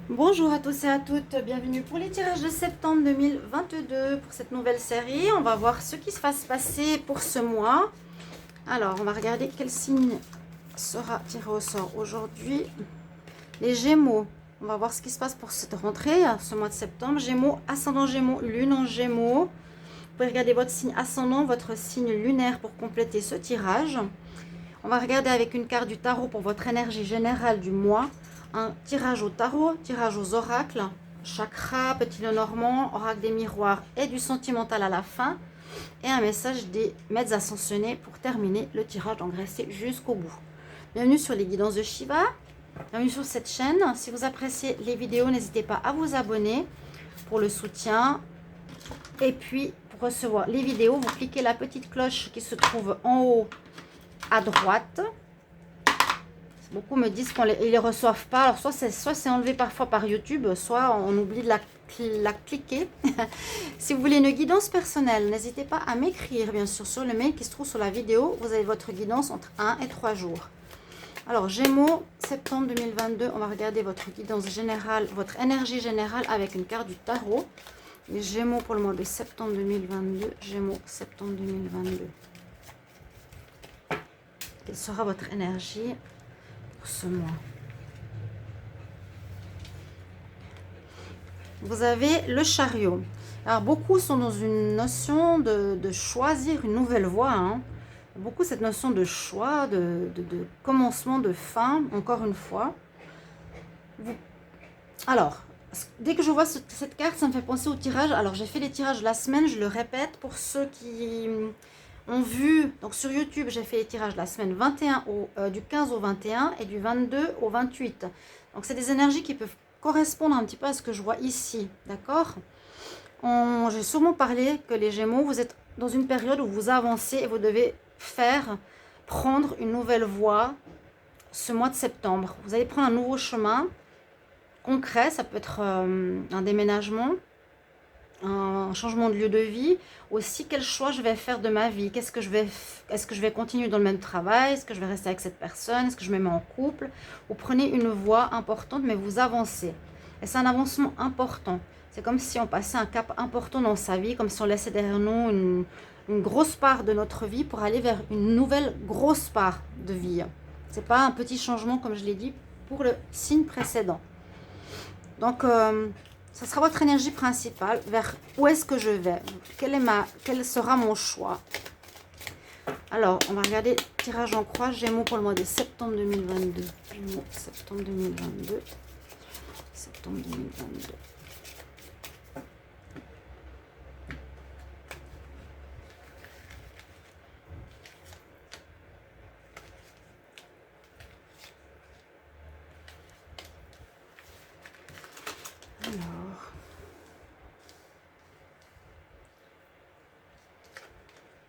Bonjour à tous et à toutes, bienvenue pour les tirages de septembre 2022 pour cette nouvelle série. On va voir ce qui va se passer pour ce mois. Alors, on va regarder quel signe sera tiré au sort aujourd'hui. Les Gémeaux, on va voir ce qui se passe pour cette rentrée, ce mois de septembre. Gémeaux, ascendant Gémeaux, lune en Gémeaux. Vous pouvez regarder votre signe ascendant, votre signe lunaire pour compléter ce tirage. On va regarder avec une carte du tarot pour votre énergie générale du mois. Un tirage au tarot, tirage aux oracles, chakra, petit Lenormand, oracle des miroirs et du sentimental à la fin. Et un message des maîtres ascensionnés pour terminer le tirage, donc restez jusqu'au bout. Bienvenue sur les guidances de Shiva, bienvenue sur cette chaîne. Si vous appréciez les vidéos, n'hésitez pas à vous abonner pour le soutien. Et puis, pour recevoir les vidéos, vous cliquez la petite cloche qui se trouve en haut à droite. Beaucoup me disent qu'ils ne les reçoivent pas. Alors, soit c'est enlevé parfois par YouTube, soit on oublie de la cliquer. Si vous voulez une guidance personnelle, n'hésitez pas à m'écrire, bien sûr, sur le mail qui se trouve sur la vidéo. Vous avez votre guidance entre 1 et 3 jours. Alors, Gémeaux, septembre 2022, on va regarder votre guidance générale, votre énergie générale avec une carte du tarot. Les Gémeaux pour le mois de septembre 2022. Gémeaux, septembre 2022. Quelle sera votre énergie ce mois? Vous avez le chariot. Alors beaucoup sont dans une notion de choisir une nouvelle voie, hein. Beaucoup cette notion de choix, de commencement, de fin, encore une fois. Alors, dès que je vois cette carte, ça me fait penser au tirage. Alors j'ai fait les tirages la semaine, je le répète pour ceux qui ont vu, donc sur YouTube, j'ai fait les tirages la semaine 21 du 15 au 21 et du 22 au 28. Donc, c'est des énergies qui peuvent correspondre un petit peu à ce que je vois ici, d'accord? J'ai sûrement parlé que les Gémeaux, vous êtes dans une période où vous avancez et vous devez prendre une nouvelle voie ce mois de septembre. Vous allez prendre un nouveau chemin concret, ça peut être un déménagement, un changement de lieu de vie, aussi quel choix je vais faire de ma vie, est-ce que je vais continuer dans le même travail, est-ce que je vais rester avec cette personne, est-ce que je me mets en couple. Vous prenez une voie importante mais vous avancez et c'est un avancement important. C'est comme si on passait un cap important dans sa vie, comme si on laissait derrière nous une grosse part de notre vie pour aller vers une nouvelle grosse part de vie. C'est pas un petit changement comme je l'ai dit pour le signe précédent. Donc ça sera votre énergie principale. Vers où est-ce que je vais? Quel sera mon choix? Alors, on va regarder tirage en croix. Gémeaux pour le mois de septembre 2022. Gémeaux, septembre 2022. Septembre 2022. Alors...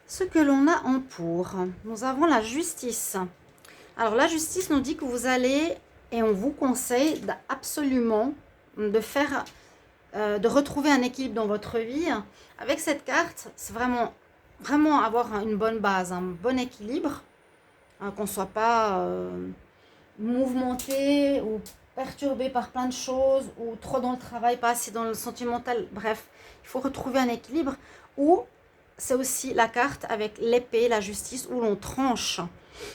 ce que l'on a en pour. Nous avons la justice. Alors la justice nous dit que vous allez, et on vous conseille absolument de retrouver un équilibre dans votre vie. Avec cette carte, c'est vraiment avoir une bonne base, un bon équilibre, hein, qu'on ne soit pas mouvementé ou perturbé par plein de choses, ou trop dans le travail, pas assez dans le sentimental. Bref, il faut retrouver un équilibre où c'est aussi la carte avec l'épée, la justice, où l'on tranche.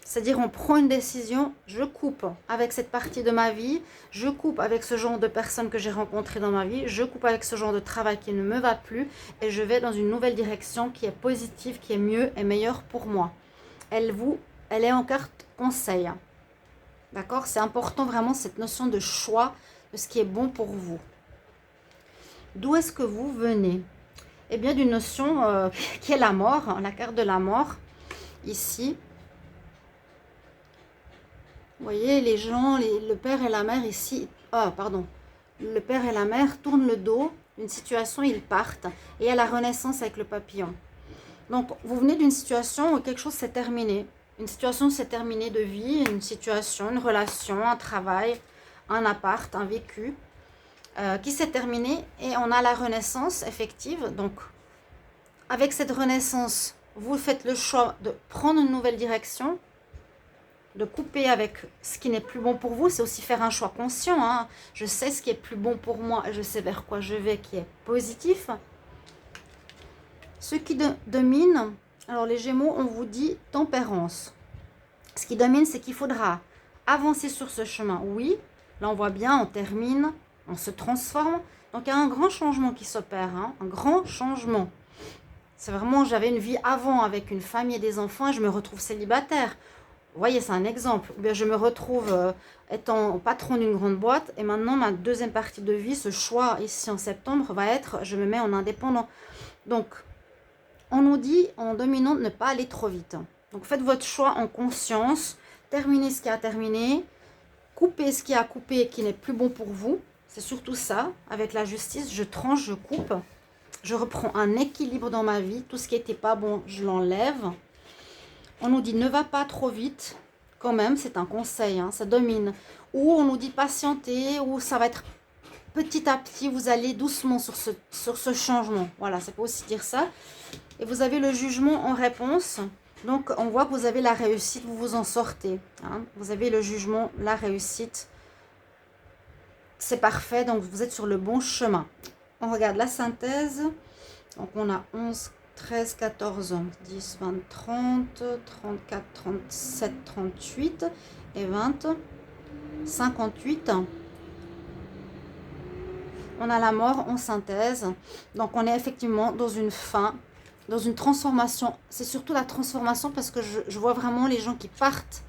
C'est-à-dire on prend une décision, je coupe avec cette partie de ma vie, je coupe avec ce genre de personnes que j'ai rencontrées dans ma vie, je coupe avec ce genre de travail qui ne me va plus et je vais dans une nouvelle direction qui est positive, qui est mieux et meilleure pour moi. Elle est en carte conseil. D'accord? C'est important vraiment cette notion de choix de ce qui est bon pour vous. D'où est-ce que vous venez? Eh bien, d'une notion qui est la mort, hein, la carte de la mort, ici. Vous voyez, les gens, le père et la mère ici, le père et la mère tournent le dos d'une situation, ils partent. Et il y a la renaissance avec le papillon. Donc, vous venez d'une situation où quelque chose s'est terminé. Une situation s'est terminée de vie, une situation, une relation, un travail, un appart, un vécu. Qui s'est terminée et on a la renaissance effective. Donc, avec cette renaissance, vous faites le choix de prendre une nouvelle direction de couper avec ce qui n'est plus bon pour vous. C'est aussi faire un choix conscient, hein. Je sais ce qui est plus bon pour moi, je sais vers quoi je vais, qui est positif. Ce qui domine, alors les Gémeaux, on vous dit tempérance. Ce qui domine, c'est qu'il faudra avancer sur ce chemin. Oui, là on voit bien, on termine, on se transforme. Donc il y a un grand changement qui s'opère, hein, un grand changement. C'est vraiment, j'avais une vie avant avec une famille et des enfants et je me retrouve célibataire. Vous voyez, c'est un exemple. Ou bien je me retrouve étant patron d'une grande boîte et maintenant ma deuxième partie de vie, ce choix ici en septembre va être, je me mets en indépendant. Donc, on nous dit en dominant de ne pas aller trop vite. Donc faites votre choix en conscience, terminez ce qui a terminé, coupez ce qui a coupé et qui n'est plus bon pour vous. C'est surtout ça, avec la justice, je tranche, je coupe. Je reprends un équilibre dans ma vie. Tout ce qui n'était pas bon, je l'enlève. On nous dit ne va pas trop vite. Quand même, c'est un conseil, hein, ça domine. Ou on nous dit patienter, ou ça va être petit à petit, vous allez doucement sur ce changement. Voilà, ça peut aussi dire ça. Et vous avez le jugement en réponse. Donc, on voit que vous avez la réussite, vous vous en sortez, hein. Vous avez le jugement, la réussite. C'est parfait, donc vous êtes sur le bon chemin. On regarde la synthèse. Donc, on a 11, 13, 14, 10, 20, 30, 34, 37, 38 et 20, 58. On a la mort en synthèse. Donc, on est effectivement dans une fin, dans une transformation. C'est surtout la transformation parce que je vois vraiment les gens qui partent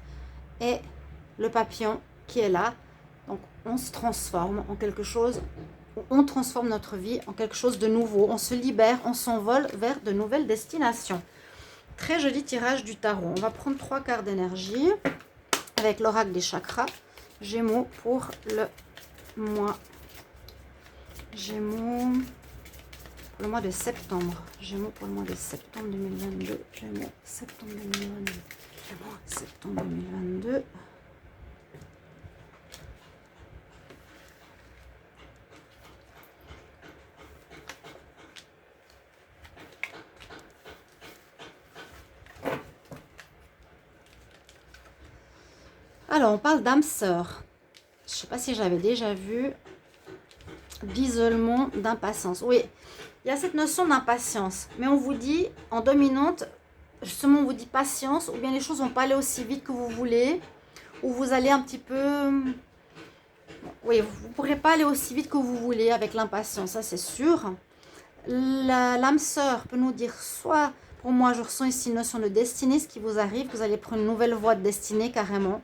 et le papillon qui est là. Donc, on se transforme en quelque chose. On transforme notre vie en quelque chose de nouveau. On se libère, on s'envole vers de nouvelles destinations. Très joli tirage du tarot. On va prendre 3 quarts d'énergie avec l'oracle des chakras. Gémeaux pour le mois. Gémeaux pour le mois de septembre. Gémeaux pour le mois de septembre 2022. Gémeaux, septembre 2022. Gémeaux, septembre 2022. Alors, on parle d'âme sœur. Je ne sais pas si j'avais déjà vu d'isolement, d'impatience. Oui, il y a cette notion d'impatience. Mais on vous dit, en dominante, justement, on vous dit patience, ou bien les choses vont pas aller aussi vite que vous voulez, ou vous allez un petit peu... Oui, vous ne pourrez pas aller aussi vite que vous voulez avec l'impatience, ça c'est sûr. L'âme sœur peut nous dire soit, pour moi, je ressens ici une notion de destinée, ce qui vous arrive, vous allez prendre une nouvelle voie de destinée carrément.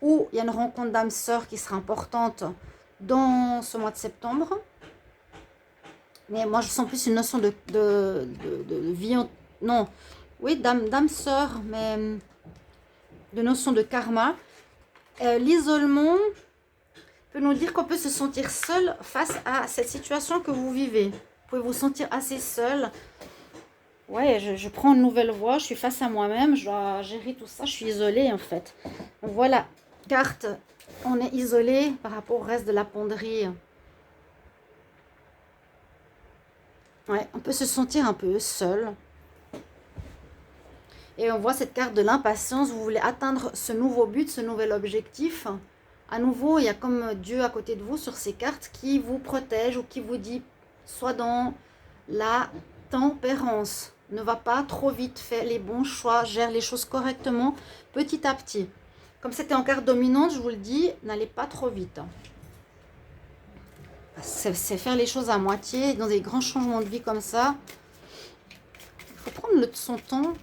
Ou il y a une rencontre d'âme sœur qui sera importante dans ce mois de septembre. Mais moi, je sens plus une notion de vie. Non, oui, d'âme sœur, mais de notion de karma. L'isolement peut nous dire qu'on peut se sentir seul face à cette situation que vous vivez. Vous pouvez vous sentir assez seul. Ouais, je prends une nouvelle voie, je suis face à moi-même, je dois gérer tout ça, je suis isolée en fait. Donc voilà, carte, on est isolé par rapport au reste de la penderie. Ouais, on peut se sentir un peu seul. Et on voit cette carte de l'impatience, vous voulez atteindre ce nouveau but, ce nouvel objectif. À nouveau, il y a comme Dieu à côté de vous sur ces cartes qui vous protège ou qui vous dit, sois dans la tempérance. Ne va pas trop vite, fais les bons choix, gère les choses correctement, petit à petit. Comme c'était en carte dominante, je vous le dis, n'allez pas trop vite. C'est faire les choses à moitié, dans des grands changements de vie comme ça. Il faut prendre son temps.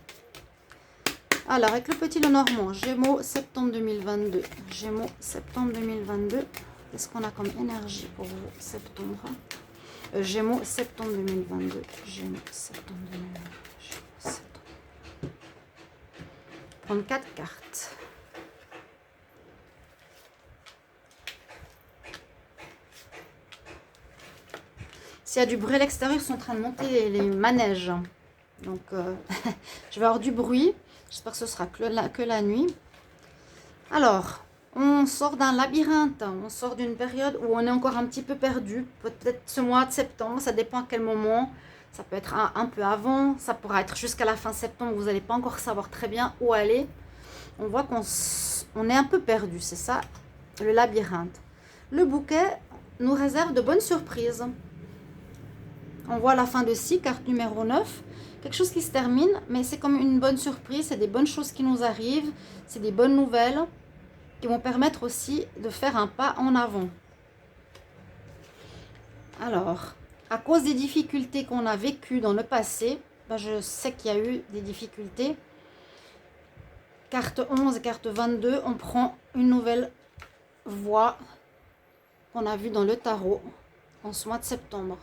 Alors, avec le petit Lenormand, Gémeaux, septembre 2022. Gémeaux, septembre 2022. Qu'est-ce qu'on a comme énergie pour vous, septembre? Gémeaux, septembre 2022. Gémeaux, septembre 2022. Gémeaux, septembre. Prendre 4 cartes. S'il y a du bruit à l'extérieur, ils sont en train de monter les manèges. Donc, je vais avoir du bruit. J'espère que ce sera que la nuit. Alors, on sort d'un labyrinthe. On sort d'une période où on est encore un petit peu perdu. Peut-être ce mois de septembre, ça dépend à quel moment. Ça peut être un peu avant. Ça pourra être jusqu'à la fin septembre. Vous n'allez pas encore savoir très bien où aller. on voit qu'on est un peu perdu, c'est ça, le labyrinthe. Le bouquet nous réserve de bonnes surprises. On voit la fin de 6, carte numéro 9. Quelque chose qui se termine, mais c'est comme une bonne surprise, c'est des bonnes choses qui nous arrivent, c'est des bonnes nouvelles qui vont permettre aussi de faire un pas en avant. Alors, à cause des difficultés qu'on a vécues dans le passé, ben je sais qu'il y a eu des difficultés. Carte 11 et carte 22, on prend une nouvelle voie qu'on a vue dans le tarot en ce mois de septembre.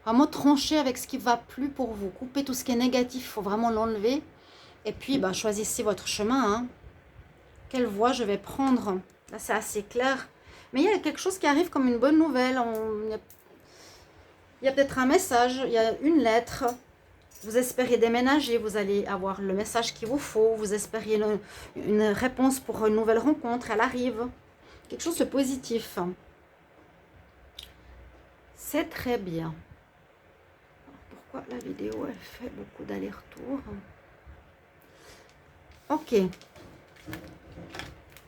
Vraiment trancher avec ce qui ne va plus pour vous. Couper tout ce qui est négatif, il faut vraiment l'enlever. Et puis, ben, choisissez votre chemin. Hein. Quelle voie je vais prendre? Là, c'est assez clair. Mais il y a quelque chose qui arrive comme une bonne nouvelle. Il y a peut-être un message, il y a une lettre. Vous espérez déménager, vous allez avoir le message qu'il vous faut. Vous espériez une réponse pour une nouvelle rencontre, elle arrive. Quelque chose de positif. C'est très bien. La vidéo, elle fait beaucoup d'allers-retours. Ok.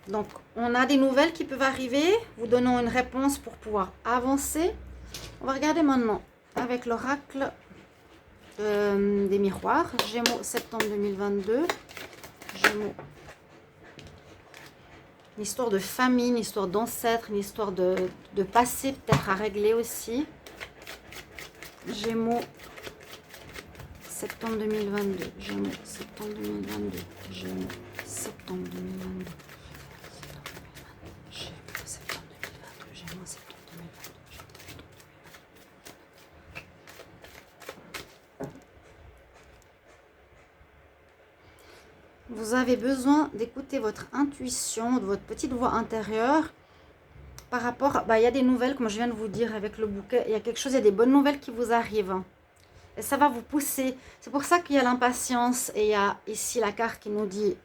Donc, on a des nouvelles qui peuvent arriver. Vous donnons une réponse pour pouvoir avancer. On va regarder maintenant avec l'oracle des miroirs. Gémeaux, septembre 2022. Gémeaux. Une histoire de famille, une histoire d'ancêtre, une histoire de passé peut-être à régler aussi. Gémeaux. Septembre 2022, Gémeaux, septembre 2022, Gémeaux, septembre 2022, Gémeaux, septembre 2022, Gémeaux, septembre 2022. Vous avez besoin d'écouter votre intuition, de votre petite voix intérieure par rapport, il y a des nouvelles, comme je viens de vous dire avec le bouquet, il y a quelque chose, il y a des bonnes nouvelles qui vous arrivent. Et ça va vous pousser. C'est pour ça qu'il y a l'impatience. Et il y a ici la carte qui nous dit,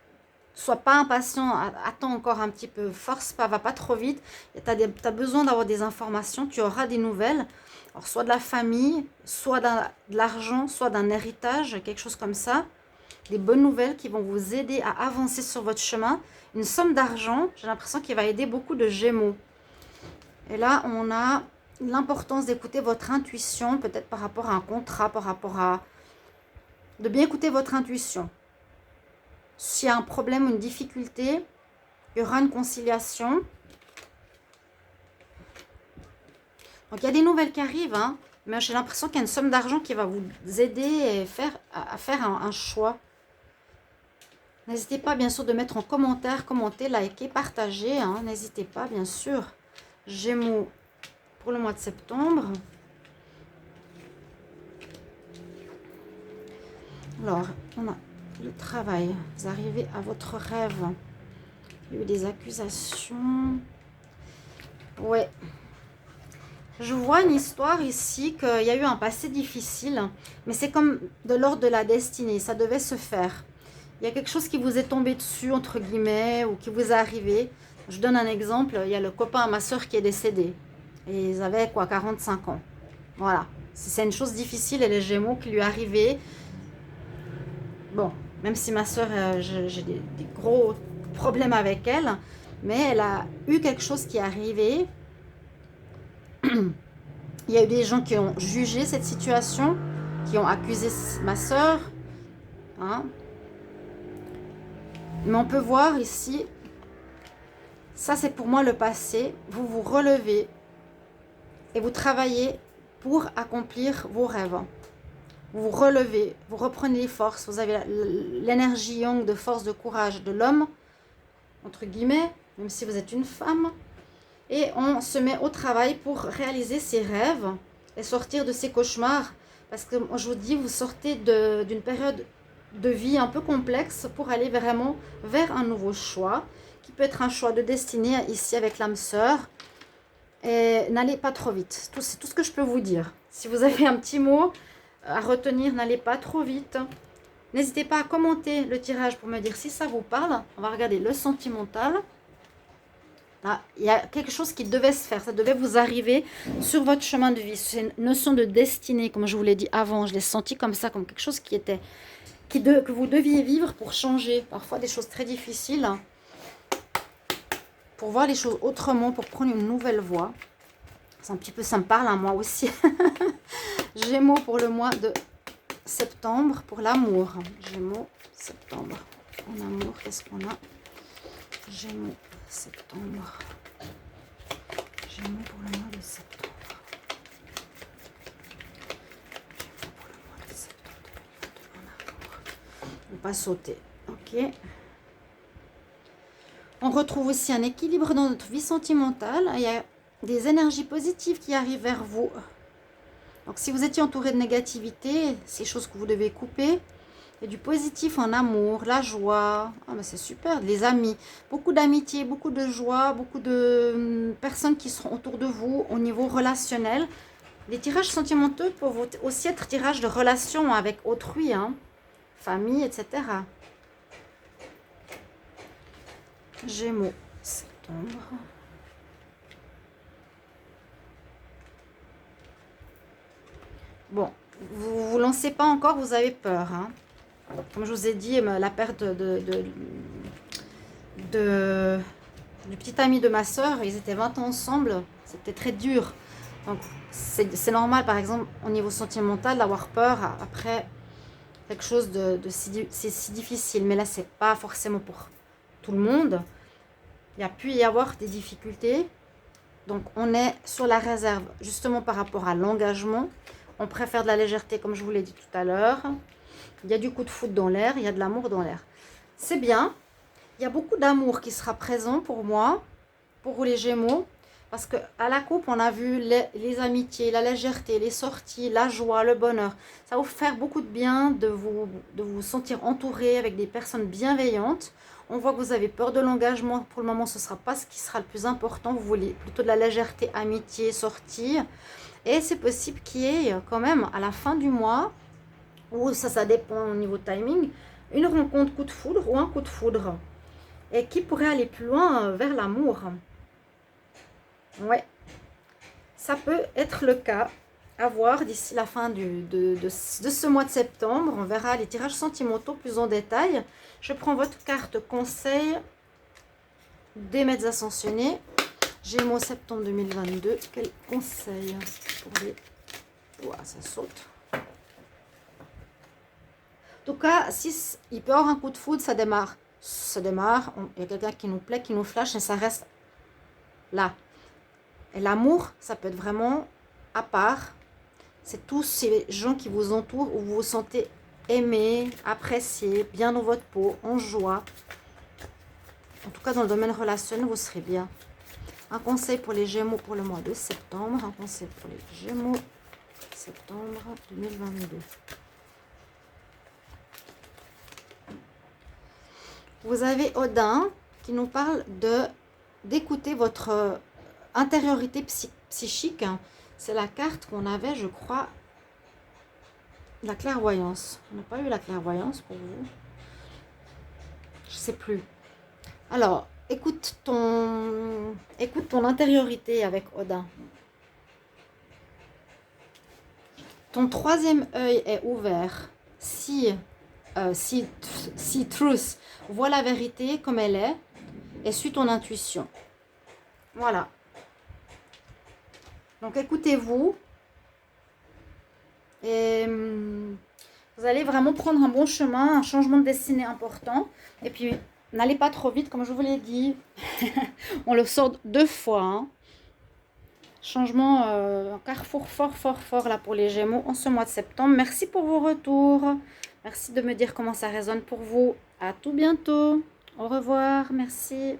sois pas impatient, attends encore un petit peu, force pas, va pas trop vite. Tu as besoin d'avoir des informations, tu auras des nouvelles. Alors, soit de la famille, soit de l'argent, soit d'un héritage, quelque chose comme ça. Des bonnes nouvelles qui vont vous aider à avancer sur votre chemin. Une somme d'argent, j'ai l'impression qu'il va aider beaucoup de Gémeaux. Et là, on a l'importance d'écouter votre intuition, peut-être par rapport à un contrat, par rapport à... de bien écouter votre intuition. S'il y a un problème ou une difficulté, il y aura une conciliation. Donc, il y a des nouvelles qui arrivent, hein, mais j'ai l'impression qu'il y a une somme d'argent qui va vous aider à faire un choix. N'hésitez pas, bien sûr, de mettre en commentaire, commenter, liker, partager. Hein, n'hésitez pas, bien sûr. Gémeaux pour le mois de septembre. Alors, on a le travail. Vous arrivez à votre rêve. Il y a eu des accusations. Ouais. Je vois une histoire ici qu'il y a eu un passé difficile, mais c'est comme de l'ordre de la destinée. Ça devait se faire. Il y a quelque chose qui vous est tombé dessus, entre guillemets, ou qui vous est arrivé. Je donne un exemple. Il y a le copain à ma soeur qui est décédé. Et ils avaient quoi, 45 ans. Voilà. C'est une chose difficile et les Gémeaux qui lui arrivaient. Bon, même si ma soeur, j'ai des gros problèmes avec elle, mais elle a eu quelque chose qui est arrivé. Il y a eu des gens qui ont jugé cette situation, qui ont accusé ma soeur. Hein. Mais on peut voir ici, ça c'est pour moi le passé. Vous vous relevez et vous travaillez pour accomplir vos rêves. Vous vous relevez, vous reprenez les forces. Vous avez l'énergie yang de force, de courage de l'homme, entre guillemets, même si vous êtes une femme. Et on se met au travail pour réaliser ses rêves et sortir de ses cauchemars. Parce que je vous dis, vous sortez d'une période de vie un peu complexe pour aller vraiment vers un nouveau choix, qui peut être un choix de destinée, ici avec l'âme sœur. Et n'allez pas trop vite. C'est tout ce que je peux vous dire. Si vous avez un petit mot à retenir, n'allez pas trop vite. N'hésitez pas à commenter le tirage pour me dire si ça vous parle. On va regarder le sentimental. Là, il y a quelque chose qui devait se faire. Ça devait vous arriver sur votre chemin de vie. C'est une notion de destinée, comme je vous l'ai dit avant. Je l'ai senti comme ça, comme quelque chose qui que vous deviez vivre pour changer. Parfois des choses très difficiles. Pour voir les choses autrement, pour prendre une nouvelle voie. C'est un petit peu, ça me parle à moi aussi. Gémeaux pour le mois de septembre, pour l'amour. Gémeaux, septembre. En amour, qu'est-ce qu'on a? Gémeaux, septembre. Gémeaux pour le mois de septembre. Gémeaux pour le mois de septembre 2022 en amour. On va pas sauter. Ok. On retrouve aussi un équilibre dans notre vie sentimentale. Il y a des énergies positives qui arrivent vers vous. Donc si vous étiez entouré de négativité, c'est choses que vous devez couper. Il y a du positif en amour, la joie. Ah ben c'est super, les amis. Beaucoup d'amitié, beaucoup de joie, beaucoup de personnes qui seront autour de vous au niveau relationnel. Les tirages sentimentaux peuvent aussi être tirages de relations avec autrui, hein, famille, etc. Gémeaux, septembre. Bon, vous vous lancez pas encore, vous avez peur. Hein. Comme je vous ai dit, la perte du petit ami de ma soeur, ils étaient 20 ans ensemble. C'était très dur. Donc, c'est normal, par exemple, au niveau sentimental, d'avoir peur après quelque chose c'est si difficile. Mais là, c'est pas forcément pour tout le monde. Il y a pu y avoir des difficultés. Donc, on est sur la réserve, justement par rapport à l'engagement. On préfère de la légèreté, comme je vous l'ai dit tout à l'heure. Il y a du coup de foudre dans l'air, il y a de l'amour dans l'air. C'est bien. Il y a beaucoup d'amour qui sera présent pour moi, pour vous les Gémeaux. Parce qu'à la coupe, on a vu les amitiés, la légèreté, les sorties, la joie, le bonheur. Ça va vous faire beaucoup de bien de vous sentir entouré avec des personnes bienveillantes. On voit que vous avez peur de l'engagement. Pour le moment, ce ne sera pas ce qui sera le plus important. Vous voulez plutôt de la légèreté, amitié, sortie. Et c'est possible qu'il y ait quand même à la fin du mois, ou ça dépend au niveau timing, une rencontre coup de foudre ou un coup de foudre. Et qui pourrait aller plus loin vers l'amour. Ouais, ça peut être le cas. À voir d'ici la fin de ce mois de septembre. On verra les tirages sentimentaux plus en détail. Je prends votre carte conseil des maîtres ascensionnés. Gémeaux septembre 2022. Quel conseil pour les... Ouah, ça saute. En tout cas, si il peut y avoir un coup de foudre, ça démarre. Ça démarre. Il y a quelqu'un qui nous plaît, qui nous flash et ça reste là. Et l'amour, ça peut être vraiment à part. C'est tous ces gens qui vous entourent où vous vous sentez aimé, apprécié, bien dans votre peau, en joie. En tout cas, dans le domaine relationnel, vous serez bien. Un conseil pour les Gémeaux pour le mois de septembre. Un conseil pour les Gémeaux septembre 2022. Vous avez Odin qui nous parle d'écouter votre intériorité psychique. C'est la carte qu'on avait, je crois, la clairvoyance. On n'a pas eu la clairvoyance pour vous. Je ne sais plus. Alors, écoute ton intériorité avec Odin. Ton troisième œil est ouvert. Si truth, vois la vérité comme elle est et suis ton intuition. Voilà. Donc écoutez-vous et vous allez vraiment prendre un bon chemin, un changement de destinée important. Et puis n'allez pas trop vite, comme je vous l'ai dit. On le sort 2 fois. Hein. Changement, un carrefour fort là pour les Gémeaux en ce mois de septembre. Merci pour vos retours. Merci de me dire comment ça résonne pour vous. À tout bientôt. Au revoir. Merci.